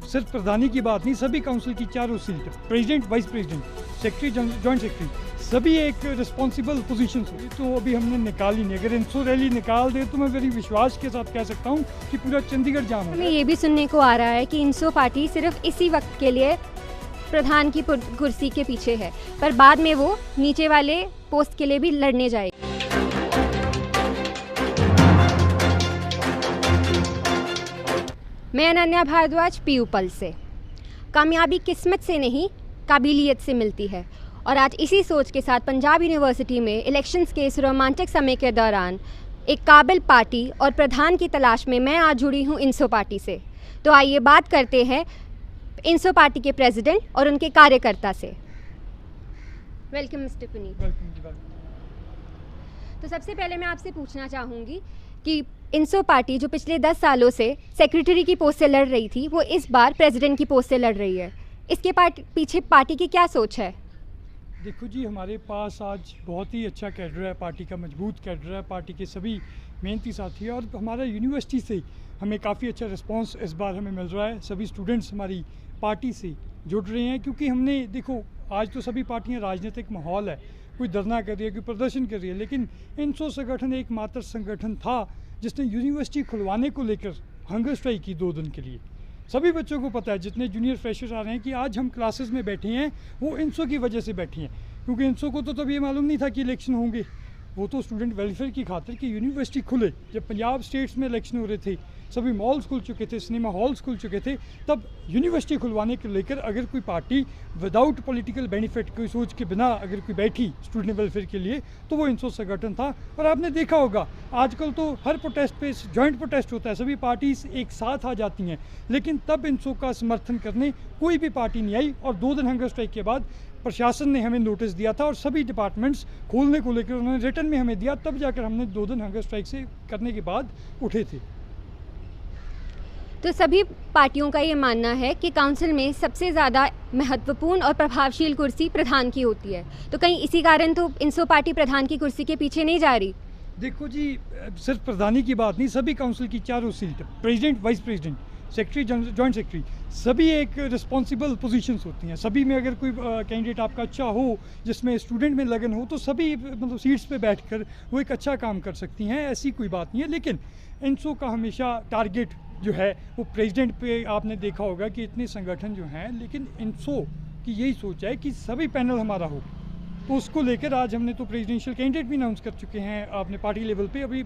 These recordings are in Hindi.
सिर्फ प्रधानी की बात नहीं, सभी काउंसिल की चारों seat, president, vice president, secretary, joint secretary, सभी एक रिस्पॉन्सिबल पोजीशन हुई। तो अभी हमने निकाली नहीं। अगर इंसो रैली निकाल दे तो मैं वेरी विश्वास के साथ कह सकता हूँ कि पूरा चंडीगढ़ जाम हो। हमें ये भी सुनने को आ रहा है कि इंसो पार्टी सिर्फ इसी वक्त के लिए प्रधान की कुर्सी के पीछे है, पर बाद में वो नीचे वाले पोस्ट के लिए भी लड़ने जाएगी। मैं अनन्या भारद्वाज, पीयू पल्स से। कामयाबी किस्मत से नहीं, काबिलियत से मिलती है, और आज इसी सोच के साथ पंजाब यूनिवर्सिटी में इलेक्शंस के इस रोमांचक समय के दौरान एक काबिल पार्टी और प्रधान की तलाश में मैं आज जुड़ी हूँ इंसो पार्टी से। तो आइए बात करते हैं इंसो पार्टी के प्रेसिडेंट और उनके कार्यकर्ता से। Welcome mister Puneet. तो सबसे पहले मैं आपसे पूछना चाहूँगी कि इंसो पार्टी जो पिछले 10 सालों से सेक्रेटरी की पोस्ट से लड़ रही थी, वो इस बार प्रेसिडेंट की पोस्ट से लड़ रही है। इसके पीछे पार्टी की क्या सोच है? देखो जी, हमारे पास आज बहुत ही अच्छा कैडर है, पार्टी का मजबूत कैडर है, पार्टी के सभी मेहनती साथी हैं, और हमारा यूनिवर्सिटी से हमें काफ़ी अच्छा रिस्पांस इस बार हमें मिल रहा है। सभी स्टूडेंट्स हमारी पार्टी से जुड़ रहे हैं, क्योंकि हमने देखो आज तो सभी पार्टियां राजनीतिक माहौल है, कोई धरना कर रही है, कोई प्रदर्शन कर रही है, लेकिन इंसो संगठन एकमात्र संगठन था जिसने यूनिवर्सिटी खुलवाने को लेकर हंगर स्ट्राइक की 2 दिन के लिए। सभी बच्चों को पता है, जितने जूनियर फ्रेशर्स आ रहे हैं, कि आज हम क्लासेस में बैठे हैं वो इंसो की वजह से बैठे हैं, क्योंकि इंसो को तो तब ये मालूम नहीं था कि इलेक्शन होंगे। वो तो स्टूडेंट वेलफेयर की खातिर कि यूनिवर्सिटी खुले। जब पंजाब स्टेट्स में इलेक्शन हो रहे थे, सभी मॉल्स खुल चुके थे, सिनेमा हॉल्स खुल चुके थे, तब यूनिवर्सिटी खुलवाने को लेकर अगर कोई पार्टी विदाउट पॉलिटिकल बेनिफिट, कोई सोच के बिना अगर कोई बैठी स्टूडेंट वेलफेयर के लिए, तो वो इंसो संगठन था। और आपने देखा होगा आजकल तो हर प्रोटेस्ट पे जॉइंट प्रोटेस्ट होता है, सभी पार्टीज एक साथ आ जाती हैं, लेकिन तब इंसो का समर्थन करने कोई भी पार्टी नहीं आई। और 2 दिन हंगर स्ट्राइक के बाद प्रशासन ने हमें नोटिस दिया था और सभी डिपार्टमेंट्स खोलने को लेकर उन्होंने रिटर्न में हमें दिया, तब जाकर हमने 2 दिन हंगर स्ट्राइक से करने के बाद उठे थे। तो सभी पार्टियों का ये मानना है कि काउंसिल में सबसे ज़्यादा महत्वपूर्ण और प्रभावशील कुर्सी प्रधान की होती है, तो कहीं इसी कारण तो इंसो पार्टी प्रधान की कुर्सी के पीछे नहीं जा रही? देखो जी, सिर्फ प्रधानी की बात नहीं, सभी काउंसिल की चारों seat, president, vice president, secretary, joint secretary, सभी एक रिस्पॉन्सिबल पोजीशंस होती हैं। सभी में अगर कोई कैंडिडेट आपका अच्छा हो, जिसमें स्टूडेंट में लगन हो, तो सभी मतलब सीट्स पे बैठकर वो एक अच्छा काम कर सकती हैं, ऐसी कोई बात नहीं है। लेकिन इंसो का हमेशा टारगेट जो है वो प्रेसिडेंट पे, आपने देखा होगा कि इतने संगठन जो हैं, लेकिन इंसो की यही सोच है कि सभी पैनल हमारा हो। तो उसको लेकर आज हमने तो प्रेसिडेंशियल कैंडिडेट भी अनाउंस कर चुके हैं आपने पार्टी लेवल पे। अभी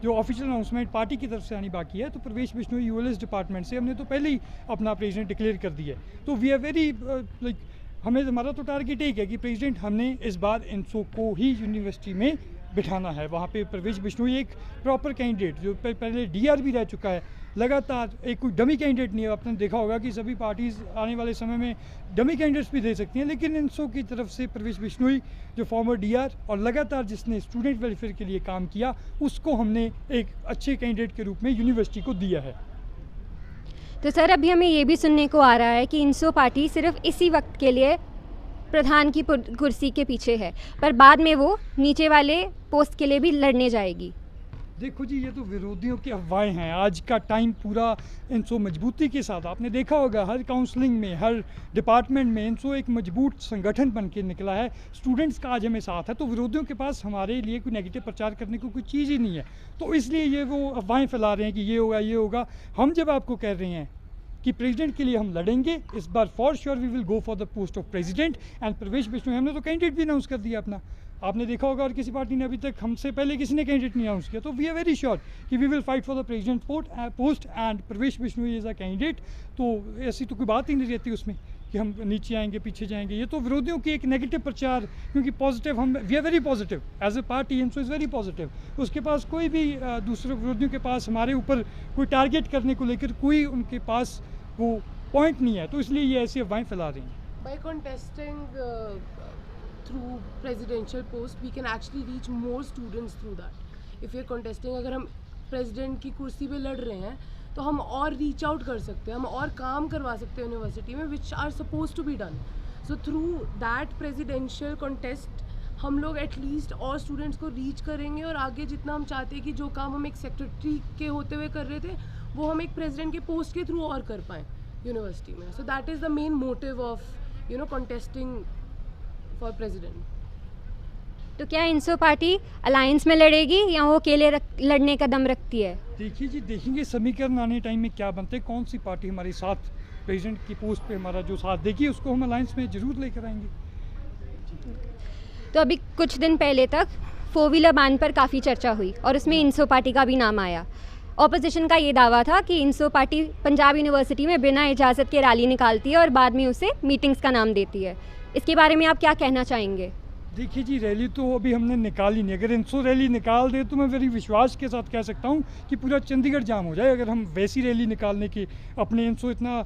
जो ऑफिशियल अनाउंसमेंट पार्टी की तरफ से आनी बाकी है, तो प्रवेश बिश्नोई यूएलएस डिपार्टमेंट से हमने तो पहले ही अपना प्रेसिडेंट डिक्लेयर कर दिया है। तो वी आर वेरी हमारा तो टारगेट एक है कि प्रेसिडेंट हमने इस बार इंसो को ही यूनिवर्सिटी में बिठाना है। वहाँ पे प्रवेश बिश्नोई एक प्रॉपर कैंडिडेट जो पहले डीआर भी रह चुका है, लगातार एक कोई डमी कैंडिडेट नहीं है। आपने देखा होगा कि सभी पार्टीज़ आने वाले समय में डमी कैंडिडेट्स भी दे सकती हैं, लेकिन इंसो की तरफ से प्रवेश बिश्नोई जो फॉर्मर डीआर और लगातार जिसने स्टूडेंट वेलफेयर के लिए काम किया, उसको हमने एक अच्छे कैंडिडेट के रूप में यूनिवर्सिटी को दिया है। तो सर, अभी हमें ये भी सुनने को आ रहा है कि इंसो पार्टी सिर्फ इसी वक्त के लिए प्रधान की कुर्सी के पीछे है, पर बाद में वो नीचे वाले पोस्ट के लिए भी लड़ने जाएगी। देखो जी, ये तो विरोधियों की अफवाहें हैं। आज का टाइम पूरा इंसो मजबूती के साथ, आपने देखा होगा हर काउंसलिंग में, हर डिपार्टमेंट में इंसो एक मजबूत संगठन बन के निकला है। स्टूडेंट्स का आज हमें साथ है, तो विरोधियों के पास हमारे लिए कोई नेगेटिव प्रचार करने को कोई चीज़ ही नहीं है। तो इसलिए ये वो अफवाहें फैला रहे हैं कि ये होगा, ये होगा। हम जब आपको कह रहे हैं कि प्रेसिडेंट के लिए हम लड़ेंगे इस बार, for sure we will go for the post of president. And Pravesh Bishnoi हमने तो कैंडिडेट भी अनाउंस कर दिया अपना, आपने देखा होगा, और किसी पार्टी ने अभी तक हमसे पहले किसी ने कैंडिडेट नहीं अनाउंस किया। तो वी आर वेरी श्योर कि we will fight for the president post and Pravesh Bishnoi is a candidate. तो ऐसी तो कोई बात ही नहीं रहती उसमें कि हम नीचे आएंगे, पीछे जाएंगे। ये तो विरोधियों की एक नेगेटिव प्रचार, क्योंकि पॉजिटिव हम, we are very positive as a party, INSO is very positive. उसके पास कोई भी दूसरे विरोधियों के पास हमारे ऊपर कोई टारगेट करने को लेकर कोई उनके पास वो पॉइंट नहीं है, तो इसलिए ये ऐसी अफवाहें फैला रही हैं। By contesting through presidential post, we can actually reach more students through that. If we are contesting, अगर हम प्रेसिडेंट की कुर्सी पे लड़ रहे हैं, तो हम और रीच आउट कर सकते हैं, हम और काम करवा सकते हैं यूनिवर्सिटी में, which are suppose to be done. So through that presidential contest हम लोग एटलीस्ट और स्टूडेंट्स को रीच करेंगे, और आगे जितना हम चाहते हैं कि जो काम हम एक सेक्रेटरी के होते हुए कर रहे थे, वो हम एक प्रेसिडेंट के पोस्ट के थ्रू और कर पाएँ। यूनिवर्सिटी में. So that is the main motive of contesting for president. तो क्या इंसो पार्टी अलायंस में लड़ेगी या वो अकेले लड़ने का दम रखती है? देखिए जी, देखेंगे समीकरण आने टाइम में क्या बनते हैं, कौन सी पार्टी हमारे साथ प्रेसिडेंट की पोस्ट पे हमारा जो साथ देगी उसको हम अलायंस में ज़रूर लेकर आएंगे. तो अभी कुछ दिन पहले तक 4 व्हीलर बैन पर काफ़ी चर्चा हुई और उसमें इंसो पार्टी का भी नाम आया. ऑपोजिशन का ये दावा था कि इंसो पार्टी पंजाब यूनिवर्सिटी में बिना इजाज़त के रैली निकालती है और बाद में उसे मीटिंग्स का नाम देती है. इसके बारे में आप क्या कहना चाहेंगे? देखिए जी, रैली तो अभी हमने निकाली नहीं. अगर इंसो रैली निकाल दे तो मैं वेरी विश्वास के साथ कह सकता हूँ कि पूरा चंडीगढ़ जाम हो जाए. अगर हम वैसी रैली निकालने की, अपने इंसो इतना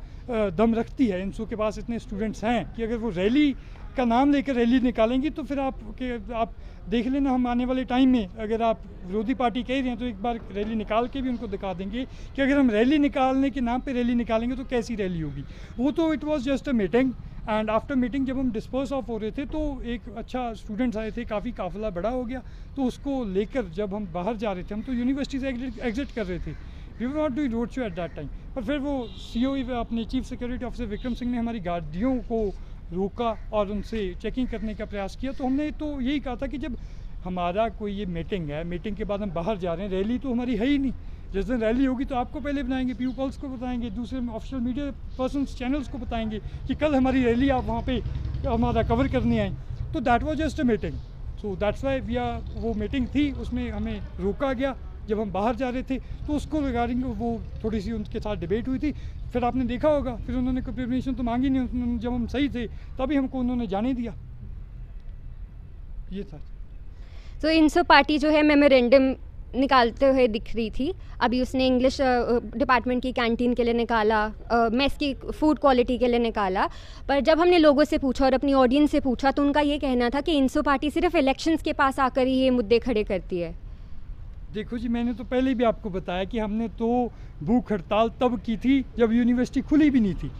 दम रखती है, इंसो के पास इतने स्टूडेंट्स हैं कि अगर वो रैली का नाम लेकर रैली निकालेंगी तो फिर आप देख लेना, हम आने वाले टाइम में अगर आप विरोधी पार्टी कह रहे हैं तो एक बार रैली निकाल के भी उनको दिखा देंगे कि अगर हम रैली निकालने के नाम पे रैली निकालेंगे तो कैसी रैली होगी. वो तो it was just a meeting, and after meeting जब हम डिस्पोज ऑफ हो रहे थे तो एक अच्छा स्टूडेंट्स आए थे, काफ़ी काफिला बड़ा हो गया, तो उसको लेकर जब हम बाहर जा रहे थे, हम तो यूनिवर्सिटी से एग्जिट कर रहे थे, we were not doing road show at that time. पर फिर वो सीओई अपने chief security officer Vikram Singh ने हमारी गाड़ियों को रोका और उनसे चेकिंग करने का प्रयास किया. तो हमने तो यही कहा था कि जब हमारा कोई ये मीटिंग है, मीटिंग के बाद हम बाहर जा रहे हैं, रैली तो हमारी है ही नहीं. जिस दिन रैली होगी तो आपको पहले बताएंगे, पीपल्स को बताएंगे, दूसरे ऑफिशियल मीडिया पर्सन्स चैनल्स को बताएंगे कि कल हमारी रैली आप वहाँ पे हमारा कवर करने आए. तो that was just a meeting. So that's why वो मीटिंग थी, उसमें हमें रोका गया जब हम बाहर जा रहे थे. तो उसको रिगार्डिंग वो थोड़ी सी उनके साथ डिबेट हुई थी. फिर आपने देखा होगा, फिर उन्होंने कोई परमिशन तो मांगी नहीं. जब हम सही थे तभी हमको उन्होंने जाने दिया. ये था. तो इंसो पार्टी जो है मेमोरेंडम निकालते हुए दिख रही थी. अभी उसने इंग्लिश डिपार्टमेंट की कैंटीन के लिए निकाला, मेस की फूड क्वालिटी के लिए निकाला. पर जब हमने लोगों से पूछा और अपनी ऑडियंस से पूछा तो उनका ये कहना था कि इंसो पार्टी सिर्फ इलेक्शंस के पास आकर ही ये मुद्दे खड़े करती है. देखो जी, मैंने तो पहले भी आपको बताया कि हमने तो भूख हड़ताल तब की थी जब यूनिवर्सिटी खुली भी नहीं थी.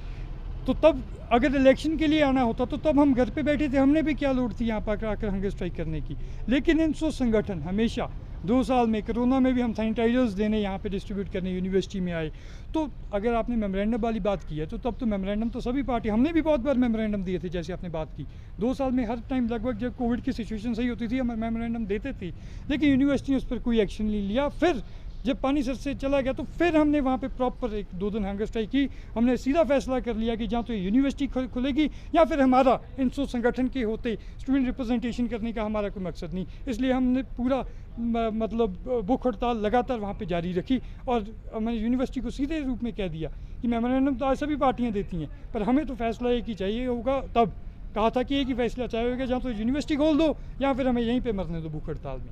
तो तब अगर इलेक्शन के लिए आना होता तो तब हम घर पे बैठे थे, हमने भी क्या लोड़ थी यहाँ पर आकर हंगर स्ट्राइक करने की. लेकिन इंसो संगठन हमेशा 2 साल में, कोरोना में भी हम सैनिटाइजर्स देने यहाँ पे डिस्ट्रीब्यूट करने यूनिवर्सिटी में आए. तो अगर आपने मेमोरेंडम वाली बात की है तो तब तो मेमोरेंडम तो सभी पार्टी, हमने भी बहुत बार मेमोरेंडम दिए थे. जैसे आपने बात की, 2 साल में हर टाइम लगभग जब कोविड की सिचुएशन सही होती थी हम मेमोरेंडम देते थे, लेकिन यूनिवर्सिटी ने उस पर कोई एक्शन नहीं लिया. फिर जब पानी सर से चला गया तो फिर हमने वहाँ पे प्रॉपर 1-2 दिन हंगर स्ट्राइक की. हमने सीधा फैसला कर लिया कि जहाँ तो यूनिवर्सिटी खुलेगी या फिर हमारा इंसो संगठन के होते स्टूडेंट रिप्रेजेंटेशन करने का हमारा कोई मकसद नहीं. इसलिए हमने पूरा मतलब भूख हड़ताल लगातार वहाँ पे जारी रखी और मैंने यूनिवर्सिटी को सीधे रूप में कह दिया कि मेमोरेंडम तो आज सभी पार्टियाँ देती हैं, पर हमें तो फैसला एक ही चाहिए होगा. तब कहा था कि एक ही फैसला चाहिए होगा, जहाँ तो यूनिवर्सिटी खोल दो या फिर हमें यहीं पर मरने दो भूख हड़ताल में.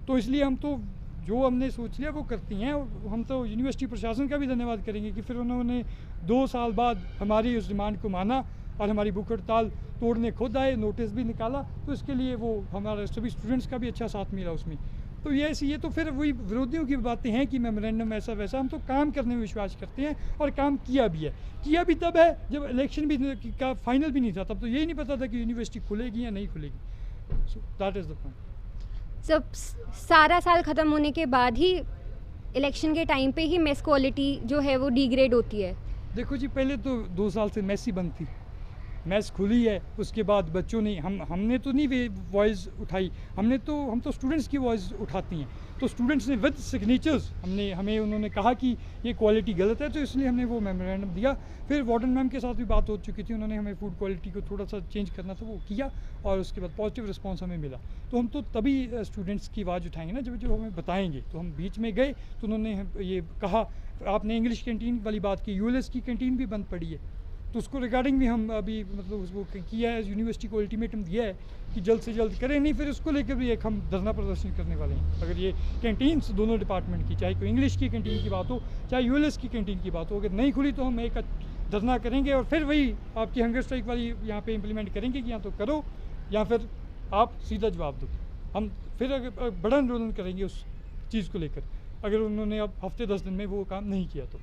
तो इसलिए हम तो जो हमने सोच लिया वो करती हैं. और हम तो यूनिवर्सिटी प्रशासन का भी धन्यवाद करेंगे कि फिर उन्होंने 2 साल बाद हमारी उस डिमांड को माना और हमारी भूख हड़ताल तोड़ने खुद आए, नोटिस भी निकाला. तो इसके लिए वो हमारे सभी स्टूडेंट्स का भी अच्छा साथ मिला उसमें. तो ये तो फिर वही विरोधियों की बातें हैं कि मेमोरेंडम ऐसा वैसा. हम तो काम करने में विश्वास करते हैं और काम किया भी है. किया भी तब है जब इलेक्शन भी का फाइनल भी नहीं था, तब तो यही नहीं पता था कि यूनिवर्सिटी खुलेगी या नहीं खुलेगी. सो दैट इज़ द पॉइंट. जब सारा साल ख़त्म होने के बाद ही इलेक्शन के टाइम पे ही मेस क्वालिटी जो है वो डिग्रेड होती है. देखो जी, पहले तो 2 साल से मेस ही बंद थी. मैच खुली है, उसके बाद बच्चों ने हमने तो नहीं वॉइस उठाई, हम तो स्टूडेंट्स की वॉइस उठाती हैं. तो स्टूडेंट्स ने विद सिग्नेचर्स हमें उन्होंने कहा कि ये क्वालिटी गलत है, तो इसलिए हमने वो मेमोरेंडम दिया. फिर वार्डन मैम के साथ भी बात हो चुकी थी, उन्होंने हमें फूड क्वालिटी को थोड़ा सा चेंज करना था, वो किया और उसके बाद पॉजिटिव रिस्पांस हमें मिला. तो हम तो तभी स्टूडेंट्स की आवाज़ उठाएंगे ना जब हमें बताएंगे. तो हम बीच में गए तो उन्होंने ये कहा, आपने इंग्लिश कैंटीन वाली बात की, यूएलएस की कैंटीन भी बंद पड़ी है, तो उसको रिगार्डिंग भी हम अभी मतलब उसको किया है, यूनिवर्सिटी को अल्टीमेटम दिया है कि जल्द से जल्द करें. नहीं फिर उसको लेकर भी एक हम धरना प्रदर्शन करने वाले हैं. अगर ये कैंटीन्स दोनों डिपार्टमेंट की, चाहे कोई इंग्लिश की कैंटीन की बात हो चाहे यूएलएस की कैंटीन की बात हो, अगर नहीं खुली तो हम एक धरना करेंगे और फिर वही आपकी हंगर स्ट्राइक वाली यहाँ पे इम्प्लीमेंट करेंगे कि या तो करो या फिर आप सीधा जवाब दो. हम फिर अगर बड़ा आंदोलन करेंगे उस चीज़ को लेकर, अगर उन्होंने अब हफ्ते 10 दिन में वो काम नहीं किया तो.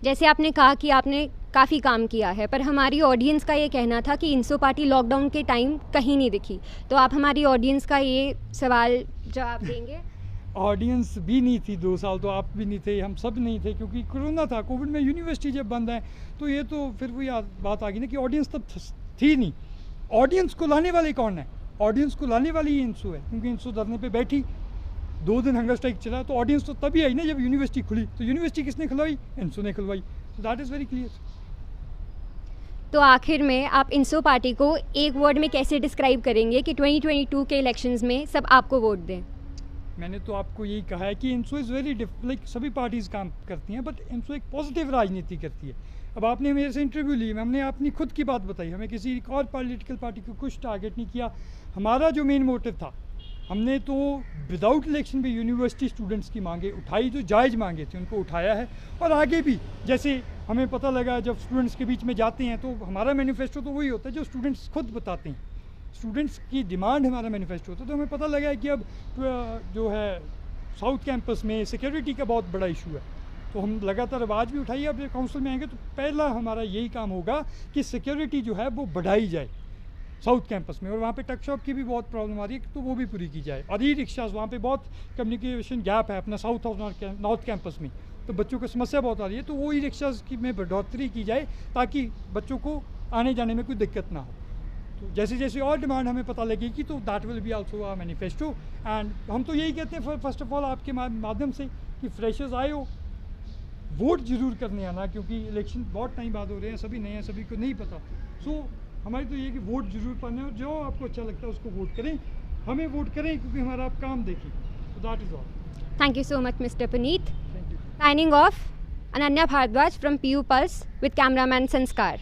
जैसे आपने कहा कि आपने काफ़ी काम किया है, पर हमारी ऑडियंस का ये कहना था कि इंसो पार्टी लॉकडाउन के टाइम कहीं नहीं दिखी. तो आप हमारी ऑडियंस का ये सवाल जवाब देंगे? ऑडियंस भी नहीं थी 2 साल, तो आप भी नहीं थे, हम सब नहीं थे, क्योंकि कोरोना था, कोविड में यूनिवर्सिटी जब बंद है, तो ये तो फिर वही बात आ गई ना कि ऑडियंस तब थी नहीं। ऑडियंस को लाने वाले कौन है? ऑडियंस को लाने वाली ही इंसू है, क्योंकि इंसू धरने पे बैठी, 2 दिन हंगर स्ट्राइक चला, तो ऑडियंस तो तभी आई ना जब यूनिवर्सिटी खुली। तो यूनिवर्सिटी किसने खुलवाई? इंसू ने खुलवाई। So that is very clear. तो आखिर में आप इंसो पार्टी को एक वर्ड में कैसे डिस्क्राइब करेंगे कि 2022 के इलेक्शंस में सब आपको वोट दें? मैंने तो आपको यही कहा है कि इंसो इज़ वेरी लाइक सभी पार्टीज़ काम करती हैं, बट इंसो एक पॉजिटिव राजनीति करती है। अब आपने मेरे से इंटरव्यू ली, हमने अपनी खुद की बात बताई, हमें किसी एक और पॉलिटिकल पार्टी को कुछ टारगेट नहीं किया। हमारा जो मेन मोटिव था, हमने तो विदाउट इलेक्शन भी यूनिवर्सिटी स्टूडेंट्स की मांगे उठाई, जो जायज़ मांगे थे उनको उठाया है, और आगे भी जैसे हमें पता लगा जब स्टूडेंट्स के बीच में जाते हैं तो हमारा मैनिफेस्टो तो वही होता है जो स्टूडेंट्स खुद बताते हैं, स्टूडेंट्स की डिमांड हमारा मैनिफेस्टो होता है। तो हमें पता लगा है कि अब जो है साउथ कैंपस में सिक्योरिटी का बहुत बड़ा इशू है, तो हम लगातार आवाज़ भी उठाइए। अब काउंसिल में आएंगे तो पहला हमारा यही काम होगा कि सिक्योरिटी जो है वो बढ़ाई जाए साउथ कैंपस में, और वहाँ पे टक शॉप की भी बहुत प्रॉब्लम आ रही है, तो वो भी पूरी की जाए। और ई रिक्शाज, वहाँ पे बहुत कम्युनिकेशन गैप है अपना साउथ और नॉर्थ कैंपस में, तो बच्चों को समस्या बहुत आ रही है, तो वो ई रिक्शाज की में बढ़ोतरी की जाए ताकि बच्चों को आने जाने में कोई दिक्कत ना हो। तो जैसे जैसे और डिमांड हमें पता लगेगी तो that will be also our manifesto. And हम तो यही कहते हैं फर्स्ट ऑफ ऑल आपके माध्यम से कि फ्रेशर्स आए हो, वोट जरूर करने आना, क्योंकि इलेक्शन बहुत टाइम बाद हो रहे हैं, सभी नए हैं, सभी को नहीं पता। सो हमारी तो ये कि वोट जरूर पाना है, और जो आपको अच्छा लगता है उसको वोट करें, हमें वोट करें, क्योंकि हमारा आप काम देखें। So that is all. Thank you so much, Mr. Puneet. Thank you. Signing off, Ananya Bhardwaj from PU Pulse with cameraman Sanskar.